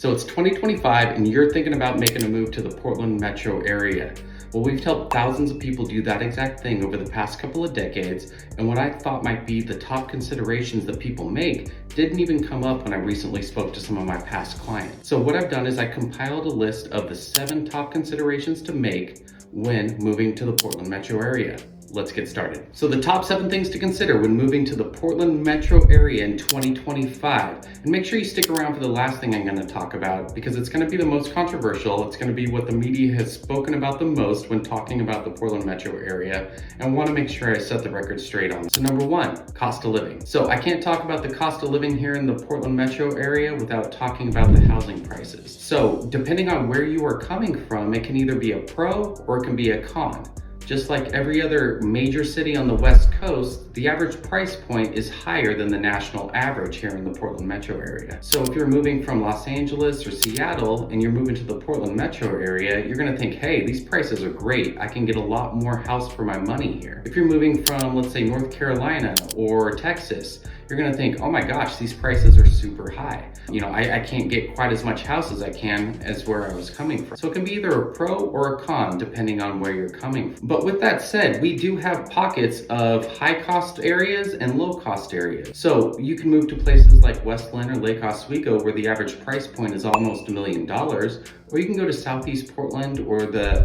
So it's 2025 and you're thinking about making a move to the Portland metro area. Well, we've helped thousands of people do that exact thing over the past couple of decades, and what I thought might be the top considerations that people make didn't even come up when I recently spoke to some of my past clients. So what I've done is I compiled a list of the 7 top considerations to make when moving to the Portland metro area. Let's get started. So the top 7 things to consider when moving to the Portland metro area in 2025. And make sure you stick around for the last thing I'm going to talk about because it's going to be the most controversial. It's going to be what the media has spoken about the most when talking about the Portland metro area. And I want to make sure I set the record straight on. So number 1, cost of living. So I can't talk about the cost of living here in the Portland metro area without talking about the housing prices. So depending on where you are coming from, it can either be a pro or it can be a con. Just like every other major city on the West Coast, the average price point is higher than the national average here in the Portland metro area. So if you're moving from Los Angeles or Seattle and you're moving to the Portland metro area, you're gonna think, hey, these prices are great. I can get a lot more house for my money here. If you're moving from, let's say, North Carolina or Texas, you're gonna think, oh my gosh, these prices are super high. You know, I can't get quite as much house as I can as where I was coming from. So it can be either a pro or a con depending on where you're coming from. But with that said, we do have pockets of high cost areas and low cost areas. So you can move to places like Westland or Lake Oswego where the average price point is almost $1 million, or you can go to Southeast Portland or the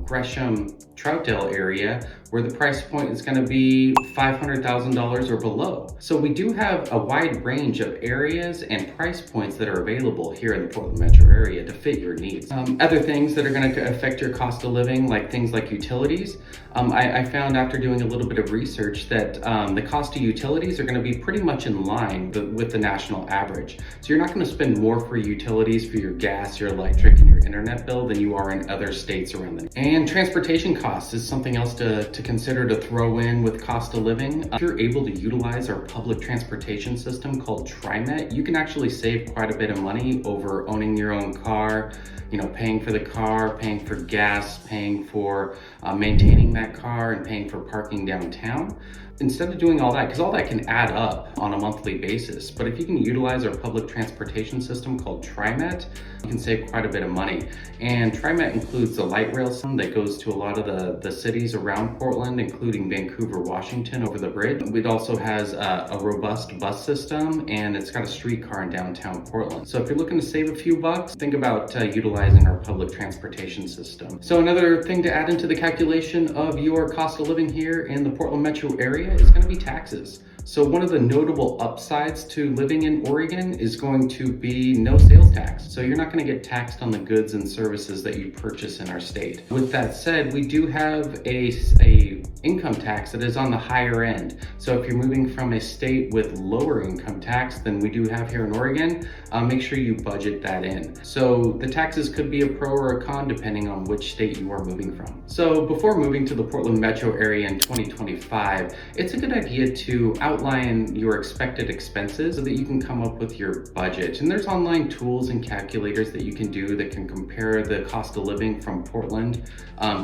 Gresham Troutdale area where the price point is going to be $500,000 or below. So we do have a wide range of areas and price points that are available here in the Portland metro area to fit your needs. Other things that are going to affect your cost of living, like things like utilities. I found after doing a little bit of research that the cost of utilities are going to be pretty much in line with the national average. So you're not going to spend more for utilities, for your gas, your electric, and your internet bill than you are in other states around the. And transportation costs is something else to consider to throw in with cost of living. If you're able to utilize our public transportation system called TriMet, you can actually save quite a bit of money over owning your own car, you know, paying for the car, paying for gas, paying for maintaining that car, and paying for parking downtown. Instead of doing all that, because all that can add up on a monthly basis, but if you can utilize our public transportation system called TriMet, you can save quite a bit of money. And TriMet includes the light rail system that goes to a lot of the cities around Portland, including Vancouver, Washington over the bridge. It also has a robust bus system, and it's got a streetcar in downtown Portland. So if you're looking to save a few bucks, think about utilizing our public transportation system. So another thing to add into the calculation of your cost of living here in the Portland metro area is going to be taxes. So one of the notable upsides to living in Oregon is going to be no sales tax. So you're not going to get taxed on the goods and services that you purchase in our state. With that said, we do have a income tax that is on the higher end. So if you're moving from a state with lower income tax than we do have here in Oregon, make sure you budget that in. So the taxes could be a pro or a con depending on which state you are moving from. So before moving to the Portland metro area in 2025, it's a good idea to outline your expected expenses so that you can come up with your budget. And there's online tools and calculators that you can do that can compare the cost of living from Portland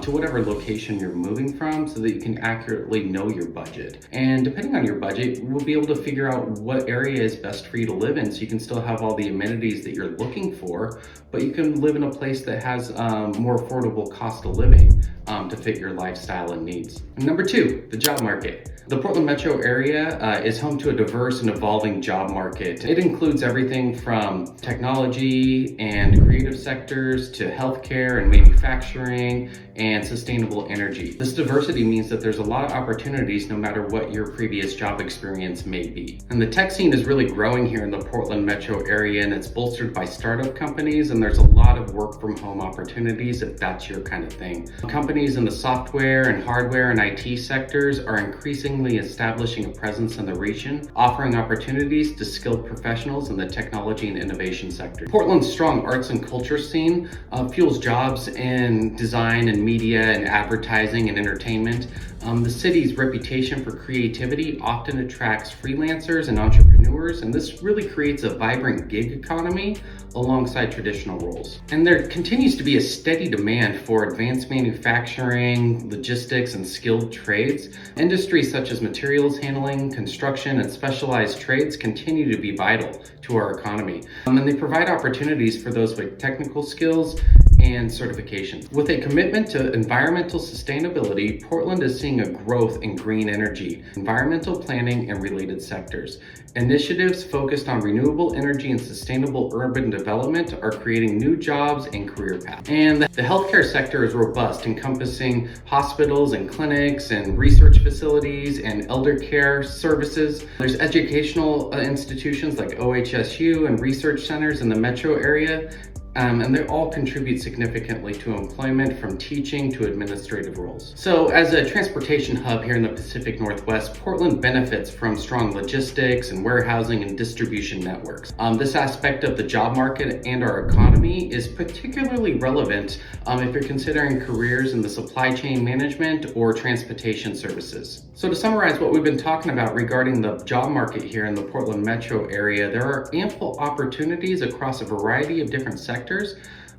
to whatever location you're moving from so that you can accurately know your budget. And depending on your budget, we'll be able to figure out what area is best for you to live in so you can still have all the amenities that you're looking for, but you can live in a place that has more affordable cost of living to fit your lifestyle and needs. And number 2, the job market. The Portland metro area is home to a diverse and evolving job market. It includes everything from technology and creative sectors to healthcare and manufacturing and sustainable energy. This diversity means that there's a lot of opportunities no matter what your previous job experience may be. And the tech scene is really growing here in the Portland metro area, and it's bolstered by startup companies, and there's a lot of work from home opportunities if that's your kind of thing. Companies in the software and hardware and IT sectors are increasingly establishing a presence in the region, offering opportunities to skilled professionals in the technology and innovation sector. Portland's strong arts and culture scene fuels jobs in design and media and advertising and entertainment. The city's reputation for creativity often attracts freelancers and entrepreneurs entrepreneurs, and this really creates a vibrant gig economy alongside traditional roles. And there continues to be a steady demand for advanced manufacturing, logistics, and skilled trades. Industries such as materials handling, construction, and specialized trades continue to be vital to our economy. And they provide opportunities for those with technical skills and certifications. With a commitment to environmental sustainability, Portland is seeing a growth in green energy, environmental planning, and related sectors. Initiatives focused on renewable energy and sustainable urban development are creating new jobs and career paths. And the healthcare sector is robust, encompassing hospitals and clinics and research facilities and elder care services. There's educational institutions like OHSU and research centers in the metro area. And they all contribute significantly to employment, from teaching to administrative roles. So as a transportation hub here in the Pacific Northwest, Portland benefits from strong logistics and warehousing and distribution networks. This aspect of the job market and our economy is particularly relevant if you're considering careers in the supply chain management or transportation services. So to summarize what we've been talking about regarding the job market here in the Portland metro area, there are ample opportunities across a variety of different sectors.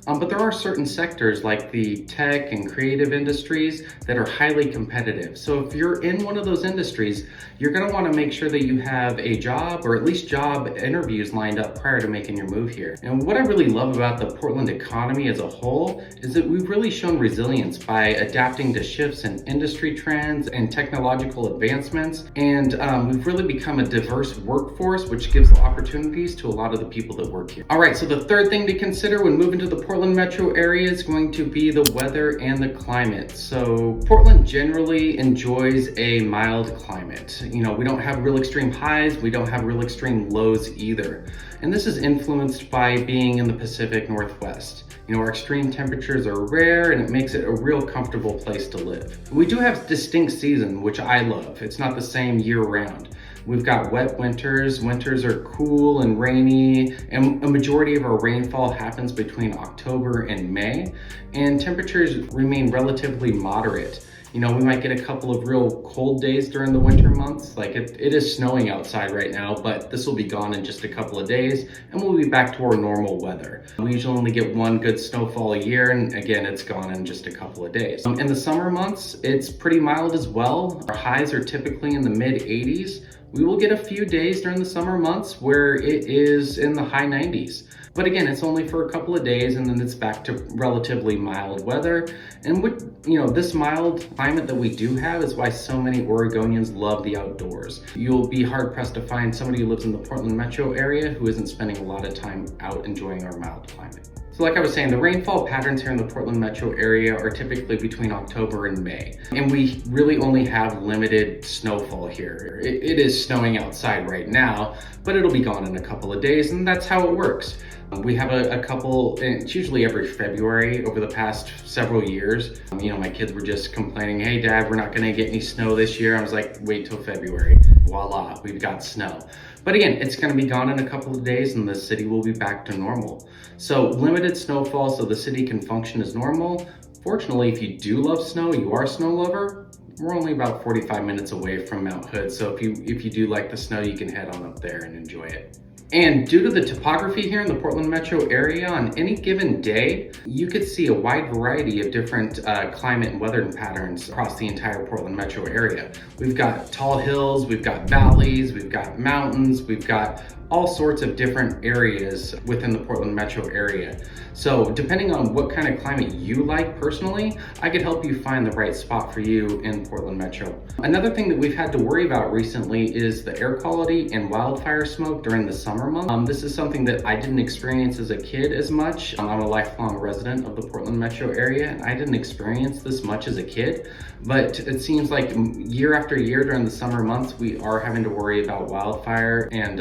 But there are certain sectors like the tech and creative industries that are highly competitive. So if you're in one of those industries, you're going to want to make sure that you have a job or at least job interviews lined up prior to making your move here. And what I really love about the Portland economy as a whole is that we've really shown resilience by adapting to shifts in industry trends and technological advancements. And we've really become a diverse workforce, which gives opportunities to a lot of the people that work here. All right, so the third thing to consider when moving to the Portland metro area is going to be the weather and the climate. So Portland generally enjoys a mild climate. We don't have real extreme highs, we don't have real extreme lows either. And this is influenced by being in the Pacific Northwest. Our extreme temperatures are rare and it makes it a real comfortable place to live. We do have distinct season, which I love. It's not the same year round. We've got wet winters. Winters are cool and rainy, and a majority of our rainfall happens between October and May, and temperatures remain relatively moderate. We might get a couple of real cold days during the winter months. Like it is snowing outside right now, but this will be gone in just a couple of days and we'll be back to our normal weather. We usually only get one good snowfall a year, and again, it's gone in just a couple of days. In the summer months, it's pretty mild as well. Our highs are typically in the mid 80s. We will get a few days during the summer months where it is in the high 90s. But again, it's only for a couple of days and then it's back to relatively mild weather. And this mild climate that we do have is why so many Oregonians love the outdoors. You'll be hard pressed to find somebody who lives in the Portland metro area who isn't spending a lot of time out enjoying our mild climate. So like I was saying, the rainfall patterns here in the Portland metro area are typically between October and May. And we really only have limited snowfall here. It is snowing outside right now, but it'll be gone in a couple of days, and that's how it works. We have a couple, it's usually every February over the past several years. My kids were just complaining, hey dad, we're not gonna get any snow this year. I was like, wait till February. Voila, we've got snow. But again, it's gonna be gone in a couple of days and the city will be back to normal. So limited snowfall so the city can function as normal. Fortunately, if you do love snow, you are a snow lover, we're only about 45 minutes away from Mount Hood. So if you do like the snow, you can head on up there and enjoy it. And due to the topography here in the Portland metro area, on any given day, you could see a wide variety of different climate and weather patterns across the entire Portland metro area. We've got tall hills, we've got valleys, we've got mountains, we've got all sorts of different areas within the Portland metro area. So depending on what kind of climate you like personally, I could help you find the right spot for you in Portland metro. Another thing that we've had to worry about recently is the air quality and wildfire smoke during the summer months. This is something that I didn't experience as a kid as much. I'm a lifelong resident of the Portland metro area, and I didn't experience this much as a kid, but it seems like year after year during the summer months, we are having to worry about wildfire and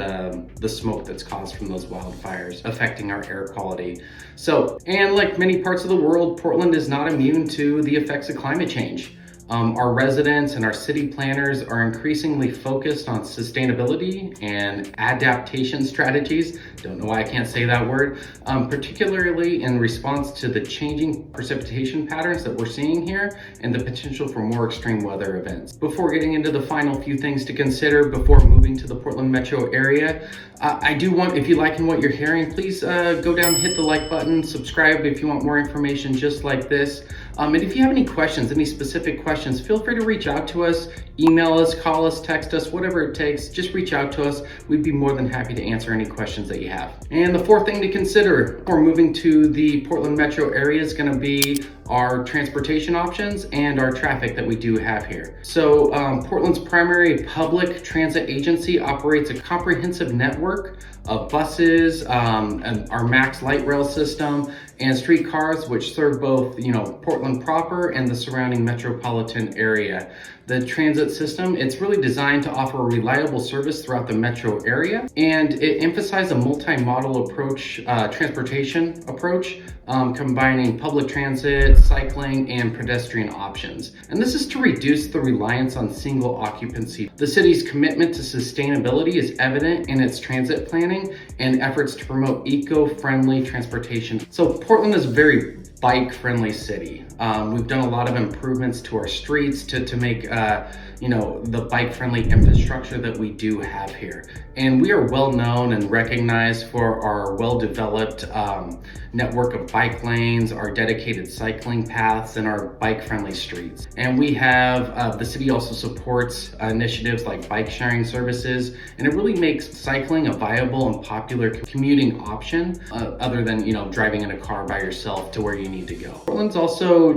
the smoke that's caused from those wildfires affecting our air quality. So, and like many parts of the world, Portland is not immune to the effects of climate change. Our residents and our city planners are increasingly focused on sustainability and adaptation strategies. Don't know why I can't say that word, particularly in response to the changing precipitation patterns that we're seeing here and the potential for more extreme weather events. Before getting into the final few things to consider before moving to the Portland metro area, I do want, if you're liking what you're hearing, please go down, hit the like button, subscribe if you want more information just like this. And if you have any questions, any specific questions, feel free to reach out to us, email us, call us, text us, whatever it takes, just reach out to us. We'd be more than happy to answer any questions that you have. And the fourth thing to consider before moving to the Portland metro area is gonna be our transportation options and our traffic that we do have here. So Portland's primary public transit agency operates a comprehensive network of buses, and our MAX light rail system, and streetcars, which serve both, Portland proper and the surrounding metropolitan area. The transit system, it's really designed to offer a reliable service throughout the metro area, and it emphasizes a multi-modal approach, transportation approach, combining public transit, cycling, and pedestrian options. And this is to reduce the reliance on single occupancy. The city's commitment to sustainability is evident in its transit planning and efforts to promote eco-friendly transportation. So Portland is a very bike-friendly city. We've done a lot of improvements to our streets to make the bike-friendly infrastructure that we do have here. And we are well known and recognized for our well-developed network of bike lanes, our dedicated cycling paths, and our bike-friendly streets. And we have, the city also supports initiatives like bike sharing services, and it really makes cycling a viable and popular commuting option, other than, driving in a car by yourself to where you need to go. Portland's also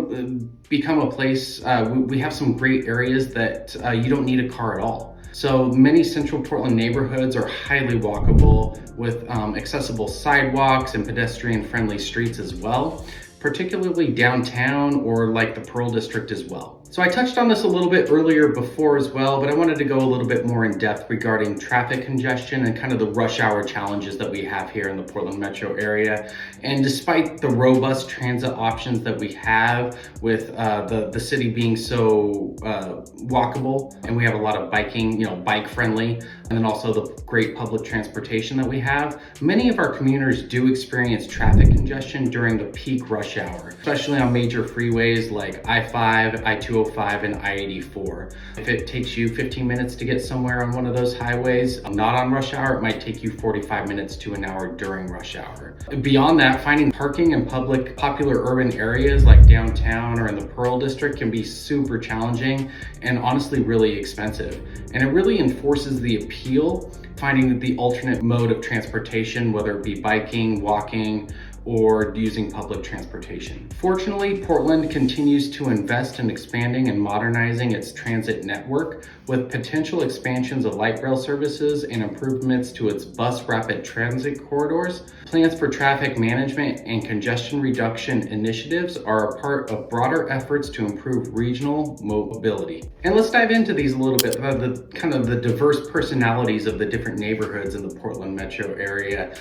become a place, we have some great areas that you don't need a car at all. So many central Portland neighborhoods are highly walkable with accessible sidewalks and pedestrian-friendly streets as well, particularly downtown or like the Pearl District as well. So I touched on this a little bit earlier before as well, but I wanted to go a little bit more in depth regarding traffic congestion and kind of the rush hour challenges that we have here in the Portland metro area. And despite the robust transit options that we have with the city being so walkable, and we have a lot of biking, bike friendly, and then also the great public transportation that we have, many of our commuters do experience traffic congestion during the peak rush hour, especially on major freeways like I-5, I-205, and I-84. If it takes you 15 minutes to get somewhere on one of those highways, not on rush hour, it might take you 45 minutes to an hour during rush hour. Beyond that, finding parking in popular urban areas like downtown or in the Pearl District can be super challenging and honestly really expensive. And it really enforces the appeal, finding the alternate mode of transportation, whether it be biking, walking, or using public transportation. Fortunately, Portland continues to invest in expanding and modernizing its transit network with potential expansions of light rail services and improvements to its bus rapid transit corridors. Plans for traffic management and congestion reduction initiatives are a part of broader efforts to improve regional mobility. And let's dive into these a little bit, the diverse personalities of the different neighborhoods in the Portland metro area.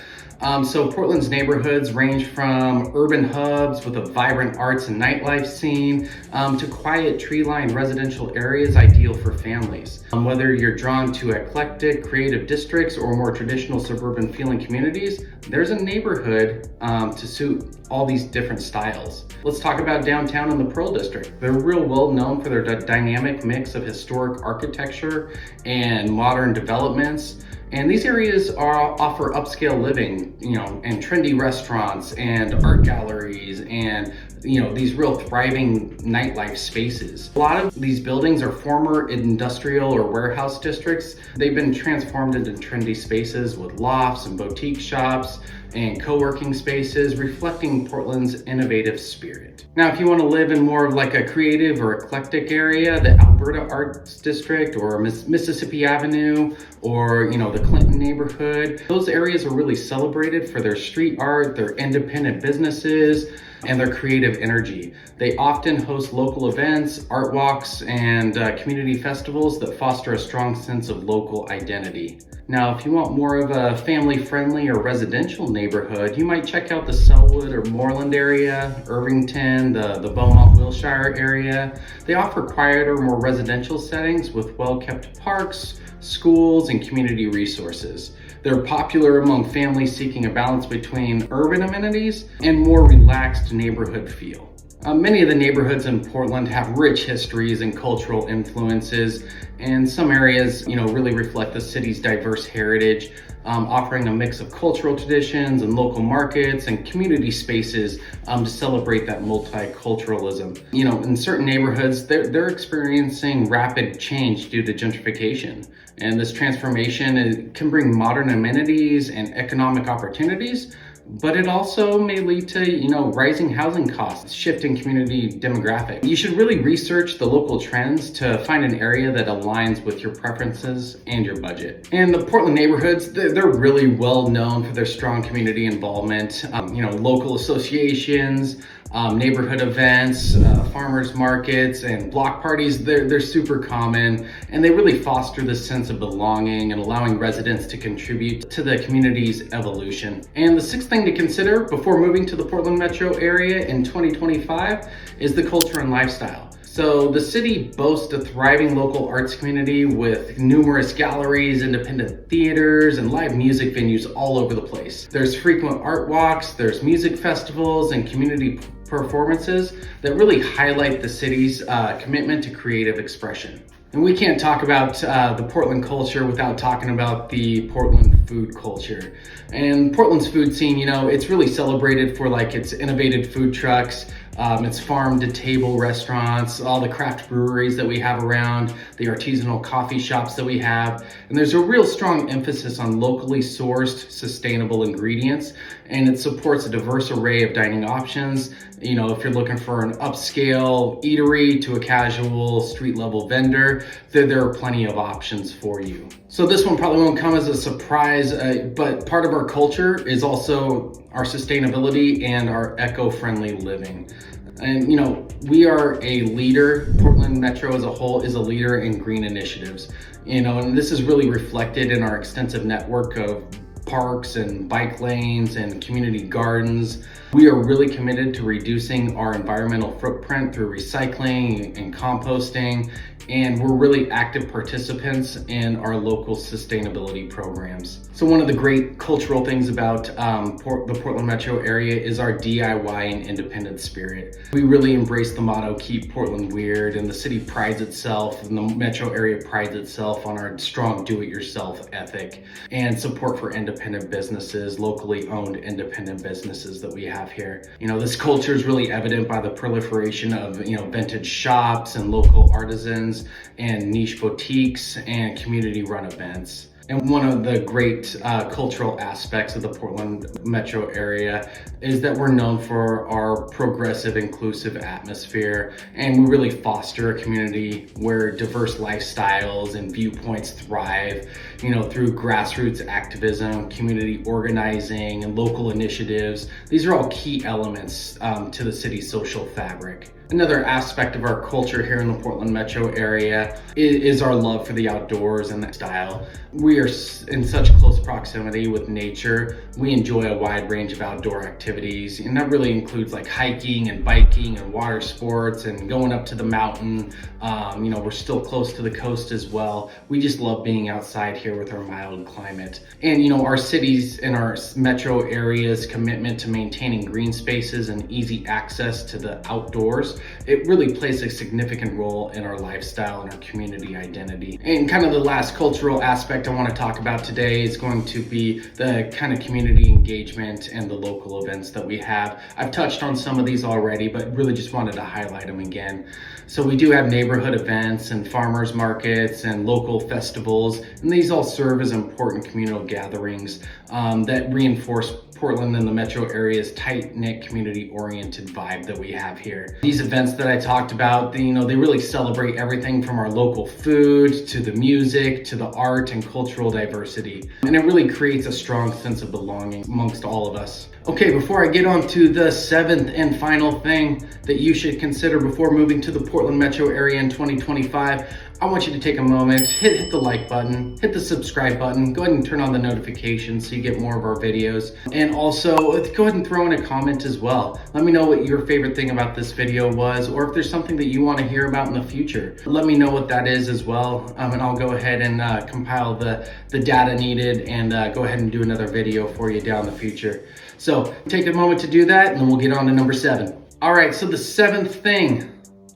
So Portland's neighborhoods range from urban hubs with a vibrant arts and nightlife scene to quiet tree-lined residential areas ideal for families. Whether you're drawn to eclectic, creative districts or more traditional suburban feeling communities, there's a neighborhood to suit all these different styles. Let's talk about downtown in the Pearl District. They're real well known for their dynamic mix of historic architecture and modern developments. And these areas offer upscale living, and trendy restaurants and art galleries and, these real thriving nightlife spaces. A lot of these buildings are former industrial or warehouse districts. They've been transformed into trendy spaces with lofts and boutique shops and co-working spaces, reflecting Portland's innovative spirit. Now, if you want to live in more of like a creative or eclectic area, the Alberta Arts District or Mississippi Avenue or, the Clinton neighborhood, those areas are really celebrated for their street art, their independent businesses, and their creative energy. They often host local events, art walks, and community festivals that foster a strong sense of local identity. Now, if you want more of a family-friendly or residential neighborhood, you might check out the Selwood or Moreland area, Irvington, the Beaumont-Wilshire area. They offer quieter, more residential settings with well-kept parks, schools, and community resources. They're popular among families seeking a balance between urban amenities and more relaxed neighborhood feel. Many of the neighborhoods in Portland have rich histories and cultural influences, and some areas, really reflect the city's diverse heritage, offering a mix of cultural traditions and local markets and community spaces to celebrate that multiculturalism. In certain neighborhoods, they're experiencing rapid change due to gentrification. And this transformation can bring modern amenities and economic opportunities, but it also may lead to, rising housing costs, shifting community demographic. You should really research the local trends to find an area that aligns with your preferences and your budget. And the Portland neighborhoods, they're really well known for their strong community involvement. Local associations, neighborhood events, farmers markets, and block parties, they're super common, and they really foster this sense of belonging and allowing residents to contribute to the community's evolution. And the sixth thing to consider before moving to the Portland metro area in 2025 is the culture and lifestyle. So the city boasts a thriving local arts community with numerous galleries, independent theaters, and live music venues all over the place. There's frequent art walks, there's music festivals, and community performances that really highlight the city's commitment to creative expression. And we can't talk about the Portland culture without talking about the Portland food culture. And Portland's food scene, it's really celebrated for its innovative food trucks, its farm to table restaurants, all the craft breweries that we have around, the artisanal coffee shops that we have. And there's a real strong emphasis on locally sourced, sustainable ingredients, and it supports a diverse array of dining options. If you're looking for an upscale eatery to a casual street level vendor, there are plenty of options for you. So this one probably won't come as a surprise, but part of our culture is also our sustainability and our eco-friendly living. And we are a leader, Portland Metro as a whole is a leader in green initiatives. And this is really reflected in our extensive network of parks and bike lanes and community gardens. We are really committed to reducing our environmental footprint through recycling and composting, and we're really active participants in our local sustainability programs. So one of the great cultural things about the Portland metro area is our DIY and independent spirit. We really embrace the motto, keep Portland weird, and the city prides itself, and the metro area prides itself on our strong do-it-yourself ethic and support for independent businesses, locally owned independent businesses that we have here. This culture is really evident by the proliferation of, vintage shops and local artisans and niche boutiques and community-run events. And one of the great cultural aspects of the Portland metro area is that we're known for our progressive, inclusive atmosphere, and we really foster a community where diverse lifestyles and viewpoints thrive, through grassroots activism, community organizing, and local initiatives. These are all key elements to the city's social fabric. Another aspect of our culture here in the Portland metro area is our love for the outdoors and that style. We are in such close proximity with nature. We enjoy a wide range of outdoor activities, and that really includes hiking and biking and water sports and going up to the mountain. We're still close to the coast as well. We just love being outside here with our mild climate. And our cities and our metro area's commitment to maintaining green spaces and easy access to the outdoors, it really plays a significant role in our lifestyle and our community identity. And kind of the last cultural aspect I want to talk about today is going to be the kind of community engagement and the local events that we have. I've touched on some of these already, but really just wanted to highlight them again. So we do have neighborhood events and farmers markets and local festivals, and these all serve as important communal gatherings that reinforce Portland and the metro area's tight-knit, community-oriented vibe that we have here. These events that I talked about, they really celebrate everything from our local food to the music to the art and cultural diversity. And it really creates a strong sense of belonging amongst all of us. Okay, before I get on to the seventh and final thing that you should consider before moving to the Portland metro area in 2025, I want you to take a moment, hit the like button, hit the subscribe button, go ahead and turn on the notifications so you get more of our videos. And also, go ahead and throw in a comment as well. Let me know what your favorite thing about this video was, or if there's something that you want to hear about in the future. Let me know what that is as well, and I'll go ahead and compile the data needed and go ahead and do another video for you down the future. So take a moment to do that, and then we'll get on to number 7. All right, so the 7th thing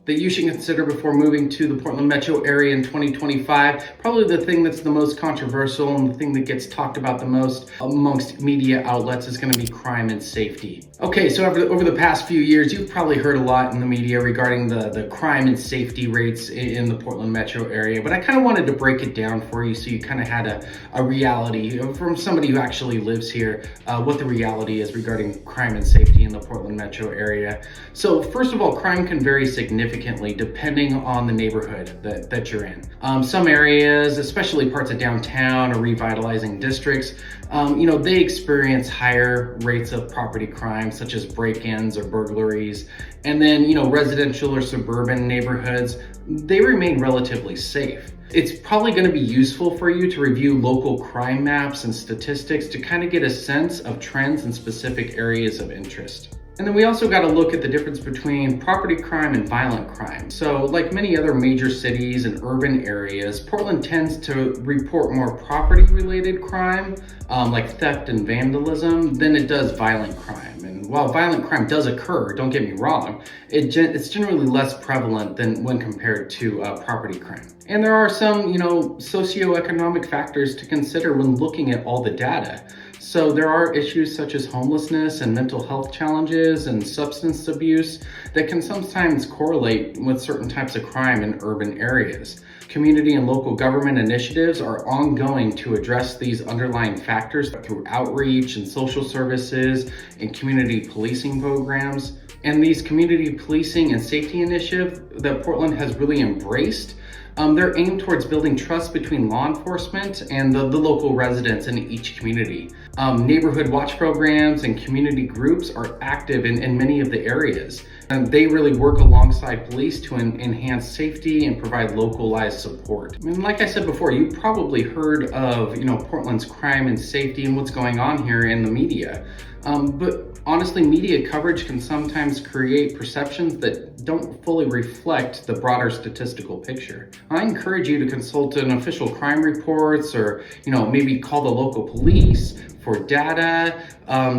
that you should consider before moving to the Portland metro area in 2025, probably the thing that's the most controversial and the thing that gets talked about the most amongst media outlets, is going to be crime and safety. Okay, so over the past few years, you've probably heard a lot in the media regarding the crime and safety rates in the Portland metro area, but I kind of wanted to break it down for you so you kind of had a reality from somebody who actually lives here, what the reality is regarding crime and safety in the Portland metro area. So first of all, crime can vary significantly depending on the neighborhood that you're in. Some areas, especially parts of downtown or revitalizing districts, they experience higher rates of property crime, such as break-ins or burglaries. And then, residential or suburban neighborhoods, they remain relatively safe. It's probably going to be useful for you to review local crime maps and statistics to kind of get a sense of trends in specific areas of interest. And then we also got to look at the difference between property crime and violent crime. So like many other major cities and urban areas, Portland tends to report more property-related crime, like theft and vandalism, than it does violent crime. And while violent crime does occur, don't get me wrong, it's generally less prevalent than when compared to property crime. And there are some, socioeconomic factors to consider when looking at all the data. So there are issues such as homelessness and mental health challenges and substance abuse that can sometimes correlate with certain types of crime in urban areas. Community and local government initiatives are ongoing to address these underlying factors through outreach and social services and community policing programs. And these community policing and safety initiatives that Portland has really embraced, they're aimed towards building trust between law enforcement and the local residents in each community. Neighborhood watch programs and community groups are active in many of the areas. And they really work alongside police to enhance safety and provide localized support. And like I said before, you probably heard of Portland's crime and safety and what's going on here in the media. But honestly, media coverage can sometimes create perceptions that don't fully reflect the broader statistical picture. I encourage you to consult an official crime reports or, maybe call the local police for data,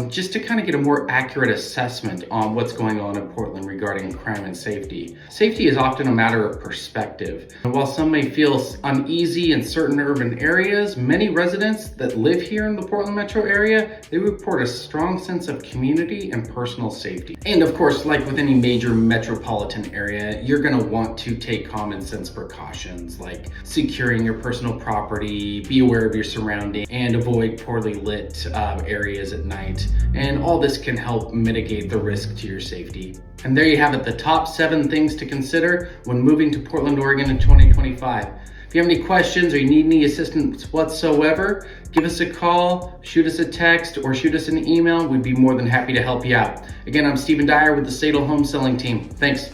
just to kind of get a more accurate assessment on what's going on in Portland regarding crime and safety. Safety is often a matter of perspective. And while some may feel uneasy in certain urban areas, many residents that live here in the Portland metro area, they report a strong sense of community and personal safety. And of course, like with any major metropolitan area, you're gonna want to take common sense precautions like securing your personal property, be aware of your surroundings, and avoid poorly lit areas at night. And all this can help mitigate the risk to your safety. And there you have it, the top 7 things to consider when moving to Portland, Oregon in 2025. If you have any questions or you need any assistance whatsoever, give us a call, shoot us a text, or shoot us an email. We'd be more than happy to help you out. Again, I'm Stephen Dyer with the Sadle Home Selling Team. Thanks.